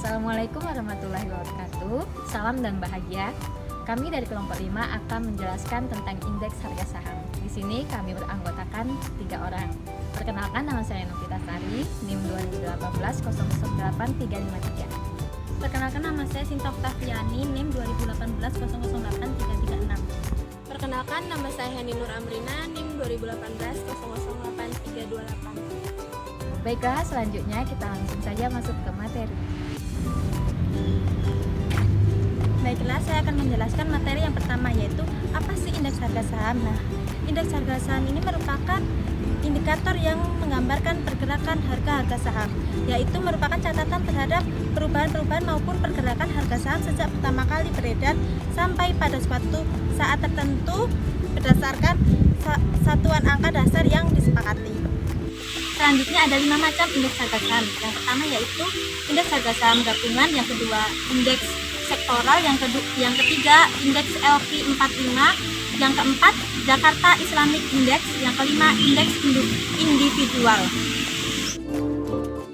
Assalamualaikum warahmatullahi wabarakatuh. Salam dan bahagia. Kami dari kelompok 5 akan menjelaskan tentang indeks harga saham. Di sini kami beranggotakan 3 orang. Perkenalkan, nama saya Novita Sari, NIM 2018 008353. Perkenalkan, nama saya Sinta Oktaviani, NIM 2018 008336. Perkenalkan, nama saya Hani Nur Amrina, NIM 2018 008328. Baiklah, selanjutnya kita langsung saja masuk ke materi. Baiklah, saya akan menjelaskan materi yang pertama, yaitu apa sih indeks harga saham. Nah, indeks harga saham ini merupakan indikator yang menggambarkan pergerakan harga-harga saham, yaitu merupakan catatan terhadap perubahan-perubahan maupun pergerakan harga saham sejak pertama kali beredar sampai pada suatu saat tertentu berdasarkan satuan angka dasar yang disepakati. Selanjutnya ada 5 macam indeks harga saham. Yang pertama yaitu indeks harga saham gabungan, yang kedua indeks sektoral, yang ketiga indeks LQ45, yang keempat Jakarta Islamic Index, yang kelima indeks individual.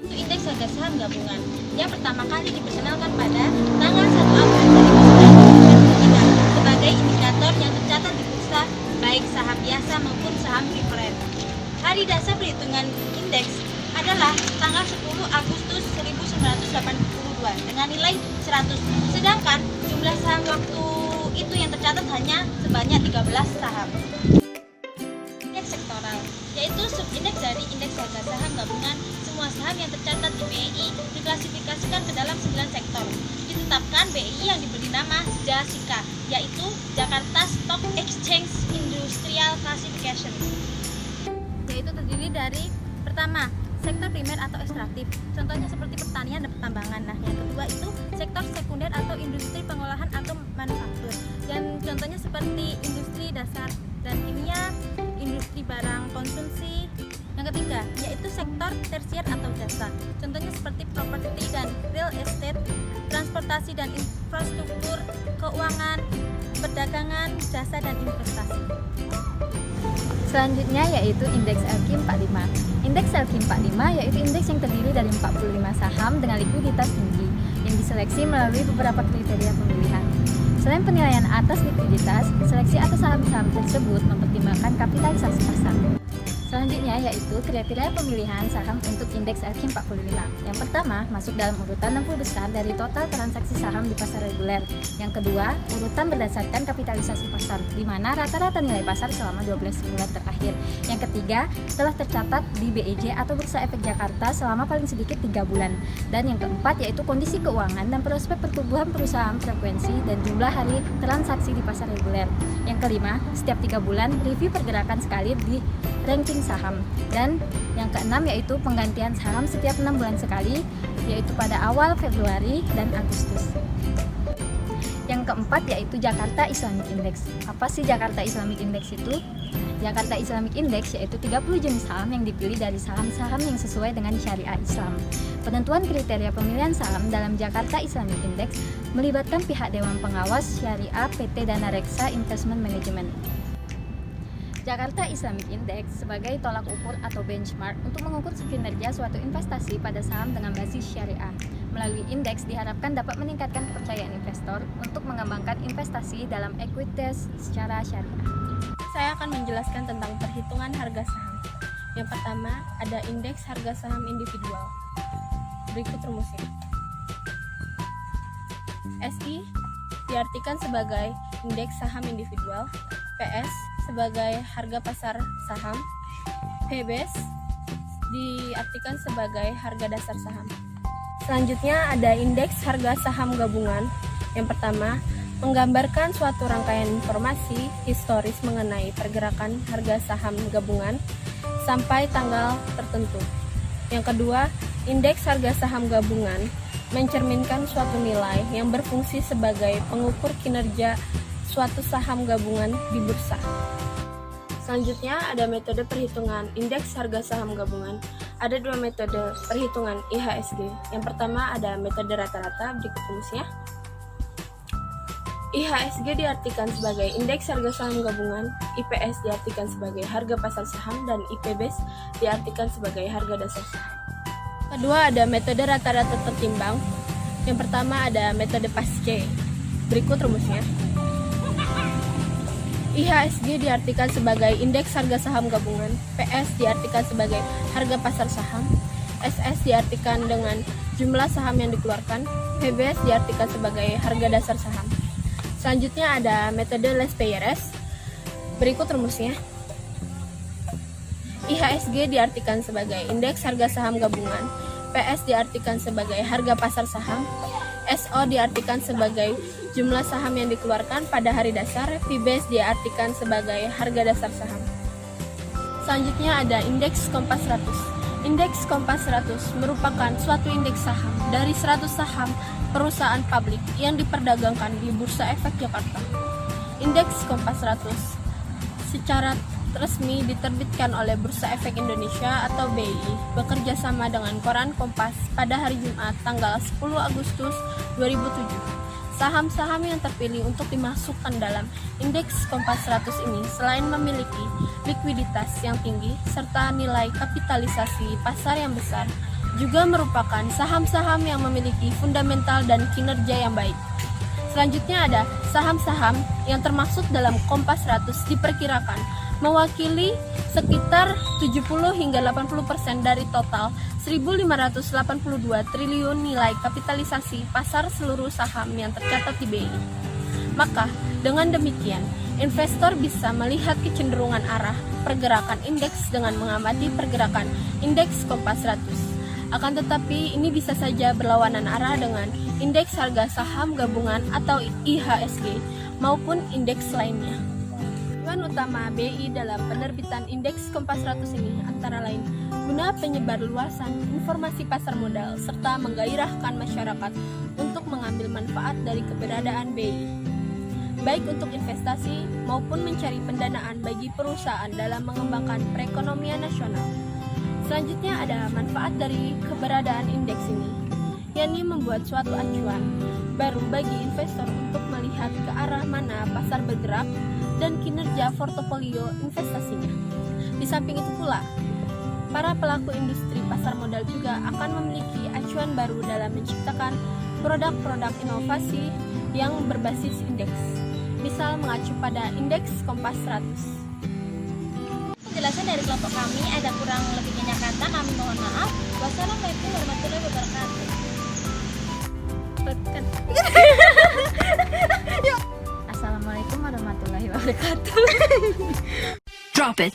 Untuk indeks harga saham gabungan yang pertama kali diperkenalkan pada tanggal 1 April 2023 sebagai indikator yang tercatat di bursa baik saham biasa maupun saham preferen. Hari dasar perhitungan indeks adalah tanggal 10 Agustus 1982 dengan nilai 100. Sedangkan jumlah saham waktu itu yang tercatat hanya sebanyak 13 saham. Indeks sektoral yaitu subindeks dari indeks harga saham gabungan. Semua saham yang tercatat di BI diklasifikasikan ke dalam 9 sektor. Ditetapkan BI yang diberi nama JASICA, yaitu Jakarta Stock Exchange Industrial Classification. Yaitu terdiri dari pertama, sektor primer atau ekstraktif, contohnya seperti pertanian dan pertambangan. Nah, yang kedua itu sektor sekunder atau industri pengolahan atau manufaktur, dan contohnya seperti industri dasar dan kimia, industri barang konsumsi. Yang ketiga yaitu sektor tersier atau jasa, contohnya seperti properti dan real estate, transportasi dan infrastruktur, keuangan, perdagangan, jasa dan investasi. Selanjutnya yaitu indeks LQ45. Indeks LQ45 yaitu indeks yang terdiri dari 45 saham dengan likuiditas tinggi yang diseleksi melalui beberapa kriteria pemilihan. Selain penilaian atas likuiditas, seleksi atas saham-saham tersebut mempertimbangkan kapitalisasi pasar. Selanjutnya yaitu kriteria pemilihan saham untuk indeks LQ45. Yang pertama, masuk dalam urutan 60 besar dari total transaksi saham di pasar reguler. Yang kedua, urutan berdasarkan kapitalisasi pasar, di mana rata-rata nilai pasar selama 12 bulan terakhir. Yang ketiga, telah tercatat di BEJ atau Bursa Efek Jakarta selama paling sedikit 3 bulan. Dan yang keempat yaitu kondisi keuangan dan prospek pertumbuhan perusahaan, frekuensi dan jumlah hari transaksi di pasar reguler. Yang kelima, setiap 3 bulan review pergerakan sekali di ranking saham. Dan yang keenam yaitu penggantian saham setiap 6 bulan sekali, yaitu pada awal Februari dan Agustus. Yang keempat yaitu Jakarta Islamic Index. Apa sih Jakarta Islamic Index itu? Jakarta Islamic Index yaitu 30 jenis saham yang dipilih dari saham-saham yang sesuai dengan syariah Islam. Penentuan kriteria pemilihan saham dalam Jakarta Islamic Index melibatkan pihak Dewan Pengawas Syariah PT Dana Reksa Investment Management. Jakarta Islamic Index sebagai tolak ukur atau benchmark untuk mengukur kinerja suatu investasi pada saham dengan basis syariah. Melalui indeks diharapkan dapat meningkatkan kepercayaan investor untuk mengembangkan investasi dalam ekuitas secara syariah. Saya akan menjelaskan tentang perhitungan harga saham. Yang pertama, ada indeks harga saham individual. Berikut rumusnya. SI diartikan sebagai indeks saham individual, PS sebagai harga pasar saham, PBS diartikan sebagai harga dasar saham. Selanjutnya ada indeks harga saham gabungan. Yang pertama, menggambarkan suatu rangkaian informasi historis mengenai pergerakan harga saham gabungan sampai tanggal tertentu. Yang kedua, indeks harga saham gabungan mencerminkan suatu nilai yang berfungsi sebagai pengukur kinerja suatu saham gabungan di bursa. Selanjutnya ada metode perhitungan indeks harga saham gabungan. Ada 2 metode perhitungan IHSG. Yang pertama ada metode rata-rata, berikut rumusnya. IHSG diartikan sebagai indeks harga saham gabungan, IPS diartikan sebagai harga pasar saham, dan IPBES diartikan sebagai harga dasar saham. Kedua ada metode rata-rata tertimbang. Yang pertama ada metode PASC. Berikut rumusnya. IHSG diartikan sebagai indeks harga saham gabungan, PS diartikan sebagai harga pasar saham, SS diartikan dengan jumlah saham yang dikeluarkan, PBS diartikan sebagai harga dasar saham. Selanjutnya ada metode Les Payres. Berikut rumusnya. IHSG diartikan sebagai indeks harga saham gabungan, PS diartikan sebagai harga pasar saham, SO diartikan sebagai jumlah saham yang dikeluarkan pada hari dasar, PBS diartikan sebagai harga dasar saham. Selanjutnya ada indeks Kompas 100. Indeks Kompas 100 merupakan suatu indeks saham dari 100 saham perusahaan publik yang diperdagangkan di Bursa Efek Jakarta. Indeks Kompas 100 secara resmi diterbitkan oleh Bursa Efek Indonesia atau BI bekerja sama dengan koran Kompas pada hari Jumat tanggal 10 Agustus 2007. Saham-saham yang terpilih untuk dimasukkan dalam indeks Kompas 100 ini selain memiliki likuiditas yang tinggi serta nilai kapitalisasi pasar yang besar, juga merupakan saham-saham yang memiliki fundamental dan kinerja yang baik. Selanjutnya ada saham-saham yang termasuk dalam Kompas 100 diperkirakan mewakili sekitar 70 hingga 80% dari total 1.582 triliun nilai kapitalisasi pasar seluruh saham yang tercatat di BI. Maka, dengan demikian, investor bisa melihat kecenderungan arah pergerakan indeks dengan mengamati pergerakan indeks Kompas 100. Akan tetapi, ini bisa saja berlawanan arah dengan indeks harga saham gabungan atau IHSG maupun indeks lainnya. Tujuan utama BI dalam penerbitan indeks Kompas 100 ini antara lain guna penyebarluasan informasi pasar modal serta menggairahkan masyarakat untuk mengambil manfaat dari keberadaan BI, baik untuk investasi maupun mencari pendanaan bagi perusahaan dalam mengembangkan perekonomian nasional. Selanjutnya ada manfaat dari keberadaan indeks ini, yakni membuat suatu acuan baru bagi investor untuk melihat ke arah mana pasar bergerak dan kinerja portofolio investasinya. Di samping itu pula, para pelaku industri pasar modal juga akan memiliki acuan baru dalam menciptakan produk-produk inovasi yang berbasis indeks. Misal mengacu pada indeks Kompas 100. Penjelasan dari kelompok kami ada kurang lebihnya kata, kami mohon maaf. Wassalamualaikum warahmatullahi wabarakatuh. Assalamualaikum warahmatullahi wabarakatuh. Drop it.